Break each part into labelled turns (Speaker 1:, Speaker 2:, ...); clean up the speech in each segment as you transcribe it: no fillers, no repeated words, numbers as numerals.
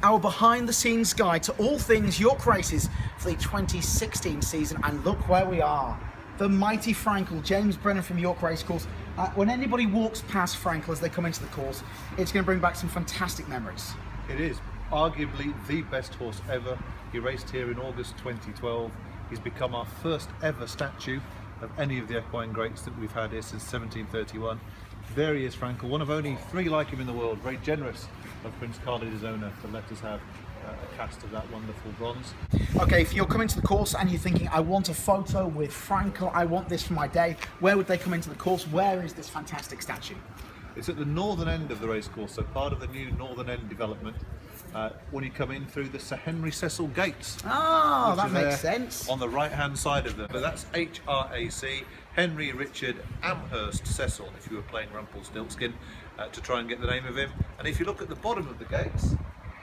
Speaker 1: our behind the scenes guide to all things York races for the 2016 season. And look where we are. The mighty Frankel, James Brennan from York Racecourse. When anybody walks past Frankel as they come into the course, it's going to bring back some fantastic memories.
Speaker 2: It is arguably the best horse ever. He raced here in August 2012. He's become our first ever statue of any of the equine greats that we've had here since 1731. There he is, Frankel, one of only 3 like him in the world. Very generous of Prince Khalid, his owner, to let us have a cast of that wonderful bronze.
Speaker 1: Okay, if you're coming to the course and you're thinking, I want a photo with Frankel, I want this for my day, where would they come into the course? Where is this fantastic statue?
Speaker 2: It's at the northern end of the racecourse, so part of the new northern end development. When you come in through the Sir Henry Cecil gates.
Speaker 1: Oh, that makes sense.
Speaker 2: On the right hand side of them. But that's HRAC, Henry Richard Amherst Cecil, if you were playing Rumpelstiltskin, to try and get the name of him. And if you look at the bottom of the gates,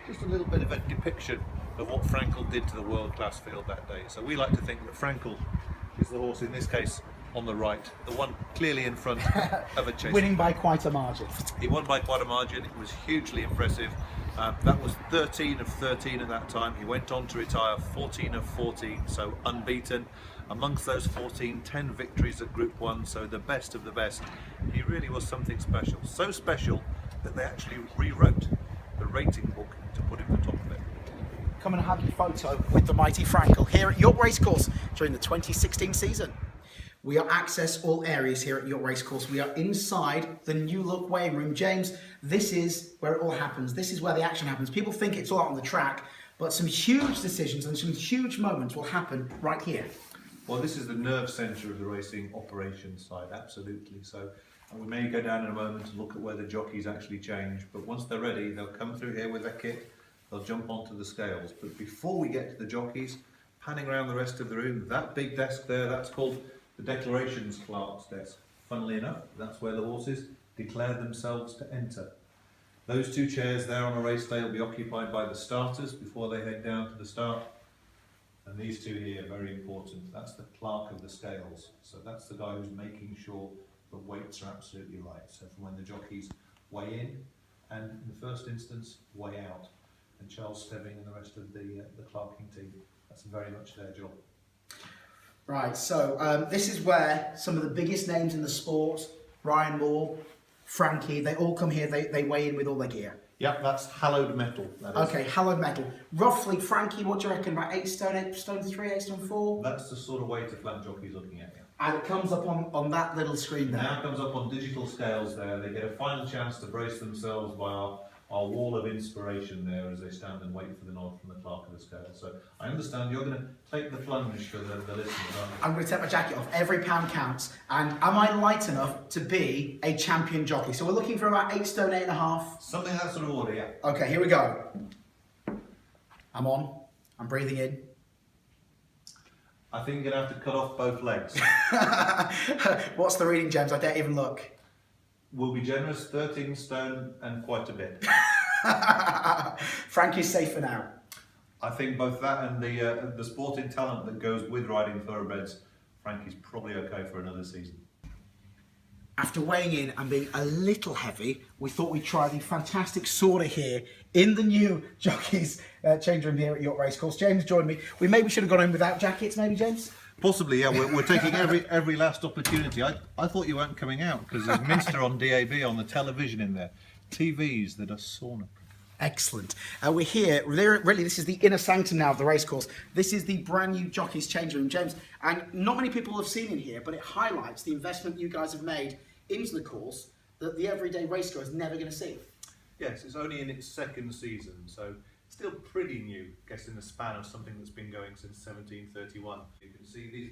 Speaker 2: just a little bit of a depiction of what Frankel did to the world-class field that day. So we like to think that Frankel is the horse, in this case, on the right, the one clearly in front of a chase.
Speaker 1: Winning by quite a margin.
Speaker 2: He won by quite a margin. It was hugely impressive. That was 13 of 13 at that time. He went on to retire 14 of 14, so unbeaten. Amongst those 14, 10 victories at Group 1, so the best of the best. He really was something special. So special that they actually rewrote the rating book to put him at the top of it.
Speaker 1: Come and have your photo with the mighty Frankel here at York Racecourse during the 2016 season. We are access all areas here at York Racecourse. We are inside the new look weighing room. James, this is where it all happens. This is where the action happens. People think it's all out on the track, but some huge decisions and some huge moments will happen right here.
Speaker 2: Well, this is the nerve centre of the racing operations side, absolutely. So we may go down in a moment and look at where the jockeys actually change, but once they're ready, they'll come through here with their kit, they'll jump onto the scales. But before we get to the jockeys, panning around the rest of the room, that big desk there, that's called the Declarations Clerk's desk. Funnily enough, that's where the horses declare themselves to enter. Those 2 chairs there on a race day will be occupied by the starters before they head down to the start. And these 2 here, very important. That's the clerk of the scales. So that's the guy who's making sure the weights are absolutely right. So from when the jockeys weigh in, and in the first instance, weigh out. And Charles Stebbing and the rest of the clerking team, that's very much their job.
Speaker 1: Right, so this is where some of the biggest names in the sport, Ryan Moore, Frankie, they all come here, they weigh in with all their gear.
Speaker 2: Yep, that's hallowed metal. That is.
Speaker 1: Okay, hallowed metal. Roughly, Frankie, what do you reckon, about 8 stone, 8 stone 3, 8 stone 4?
Speaker 2: That's the sort of weight a flat jockey's looking at.
Speaker 1: And it comes up on that little screen there.
Speaker 2: Now it comes up on digital scales there. They get a final chance to brace themselves by our wall of inspiration there as they stand and wait for the nod from the clerk of the scale. So I understand you're going to take the plunge for the listeners, aren't you?
Speaker 1: I'm going to take my jacket off. Every pound counts. And am I light enough to be a champion jockey? So we're looking for about 8 stone, 8.5.
Speaker 2: Something of that sort of order, yeah.
Speaker 1: Okay, here we go. I'm on. I'm breathing in.
Speaker 2: I think you're going to have to cut off both legs.
Speaker 1: What's the reading, James? I don't even look.
Speaker 2: We'll be generous, 13 stone and quite a bit.
Speaker 1: Frankie's safe for now.
Speaker 2: I think both that and the sporting talent that goes with riding thoroughbreds, Frankie's probably okay for another season.
Speaker 1: After weighing in and being a little heavy, we thought we'd try the fantastic sauna here in the new Jockeys change room here at York Racecourse. James joined me. We maybe should have gone in without jackets, maybe, James?
Speaker 2: Possibly, yeah. We're taking every last opportunity. I thought you weren't coming out because there's Minster on DAB on the television in there. TVs that are sauna.
Speaker 1: Excellent. We're here. Really, this is the inner sanctum now of the racecourse. This is the brand new Jockeys change room, James. And not many people have seen it here, but it highlights the investment you guys have made into the course that the everyday racegoer is never going to see.
Speaker 2: Yes, it's only in its 2nd season, so still pretty new, I guess, in the span of something that's been going since 1731. You can see these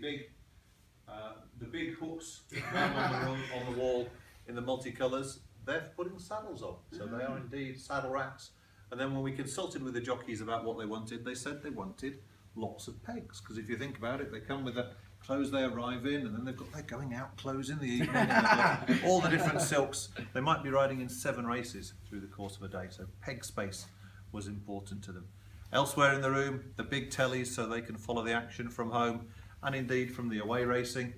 Speaker 2: the big hooks on the wall in the multicolours. They're putting saddles on, so they are indeed saddle racks. And then when we consulted with the jockeys about what they wanted, they said they wanted lots of pegs, because if you think about it, they come with the clothes they arrive in, and then they've got their going out clothes in the evening, and all the different silks. They might be riding in 7 races through the course of a day, so peg space was important to them. Elsewhere in the room, the big tellies so they can follow the action from home and indeed from the away racing.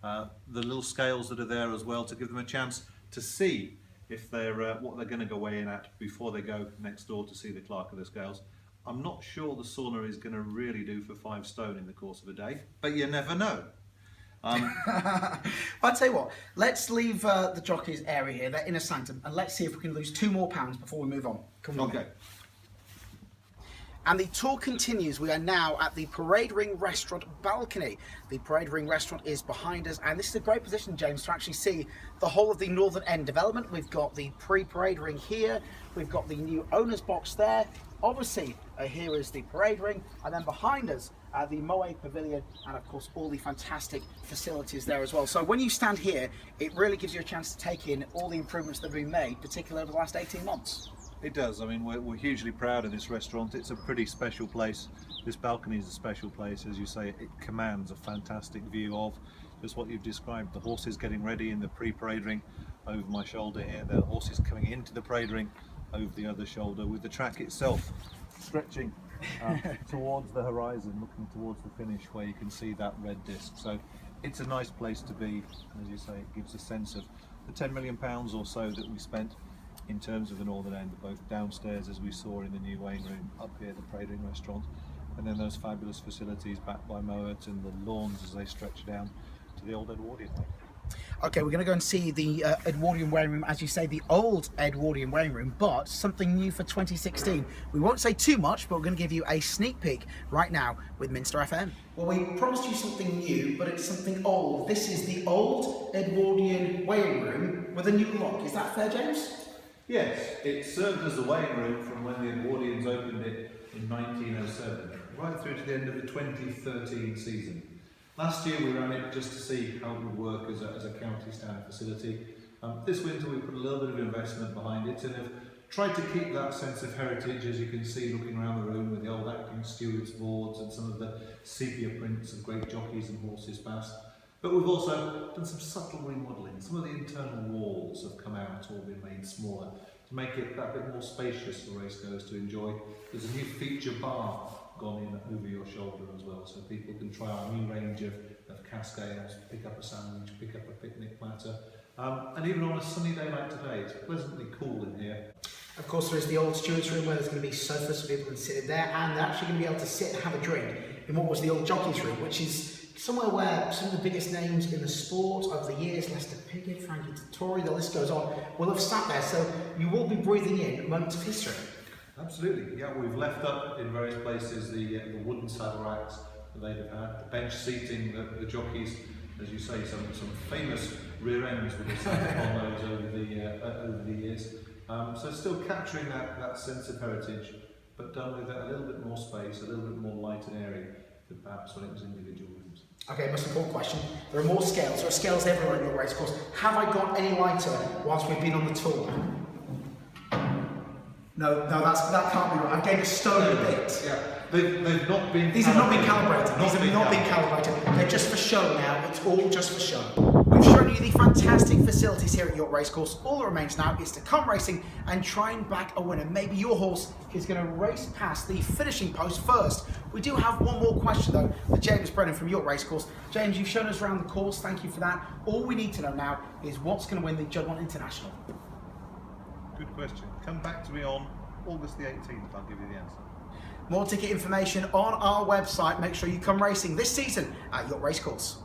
Speaker 2: The little scales that are there as well to give them a chance to see if they're what they're going to go weigh in at before they go next door to see the clerk of the scales. I'm not sure the sauna is going to really do for 5 stone in the course of a day, but you never know.
Speaker 1: I'll tell you what, let's leave the jockeys area here, they're in a sanctum, and let's see if we can lose 2 more pounds before we move on. Come on.
Speaker 2: Okay.
Speaker 1: And the tour continues. We are now at the Parade Ring Restaurant balcony. The Parade Ring Restaurant is behind us, and this is a great position, James, to actually see the whole of the northern end development. We've got the pre-parade ring here, we've got the new owner's box there. Obviously, here is the parade ring, and then behind us, the Moe Pavilion, and of course all the fantastic facilities there as well. So when you stand here, it really gives you a chance to take in all the improvements that have been made, particularly over the last 18 months.
Speaker 2: It does. I mean, we're hugely proud of this restaurant. It's a pretty special place. This balcony is a special place. As you say, it commands a fantastic view of just what you've described. The horses getting ready in the pre-parade ring over my shoulder here. The horses coming into the parade ring over the other shoulder, with the track itself stretching towards the horizon, looking towards the finish where you can see that red disc. So it's a nice place to be. As you say, it gives a sense of the £10 million or so that we spent in terms of the northern end, both downstairs as we saw in the new weighing room, up here the Parade Ring Restaurant, and then those fabulous facilities backed by Moet and the lawns as they stretch down to the old Edwardian way.
Speaker 1: Okay, we're going to go and see the Edwardian weighing room, as you say, the old Edwardian weighing room, but something new for 2016. We won't say too much, but we're going to give you a sneak peek right now with Minster FM. Well, we promised you something new, but it's something old. This is the old Edwardian weighing room with a new look. Is that fair, James?
Speaker 2: Yes, it served as the weighing room from when the Edwardians opened it in 1907, right through to the end of the 2013 season. Last year we ran it just to see how it would work as a county stand facility. This winter we put a little bit of investment behind it and have tried to keep that sense of heritage, as you can see looking around the room with the old acting stewards boards and some of the sepia prints of great jockeys and horses past. But we've also done some subtle remodelling. Some of the internal walls have come out or been made smaller to make it that bit more spacious for racegoers to enjoy. There's a new feature bar gone in over your shoulder as well, so people can try our new range of cask ales, pick up a sandwich, pick up a picnic platter, and even on a sunny day like today, it's pleasantly cool in here.
Speaker 1: Of course, there is the old stewards room where there's going to be sofas so people can sit in there, and they're actually going to be able to sit and have a drink in what was the old jockeys room, which is somewhere where some of the biggest names in the sport over the years, Lester Piggott, Frankie Dettori, the list goes on, will have sat there, so you will be breathing in moments of history.
Speaker 2: Absolutely, yeah, we've left up in various places the wooden saddle racks that they'd have had, the bench seating, the jockeys, as you say, some famous rear ends would have sat upon those over the years. So still capturing that sense of heritage, but done with a little bit more space, a little bit more light and airy than perhaps when it was individual rooms. Okay,
Speaker 1: most important question. There are more scales. There are scales everywhere in your racecourse. Have I got any lighter whilst we've been on the tour? No, that can't be right. I've gained a stone a bit.
Speaker 2: Yeah, they've not been.
Speaker 1: These have not been calibrated. These have not been calibrated. They're just for show now. It's all just for show. We've shown you the fantastic facilities here at York Racecourse. All that remains now is to come racing and try and back a winner. Maybe your horse is going to race past the finishing post first. We do have one more question though, for James Brennan from York Racecourse. James, you've shown us around the course. Thank you for that. All we need to know now is what's going to win the Juddmonte International.
Speaker 2: Good question. Come back to me on August the 18th, I'll give you the answer.
Speaker 1: More ticket information on our website. Make sure you come racing this season at York Racecourse.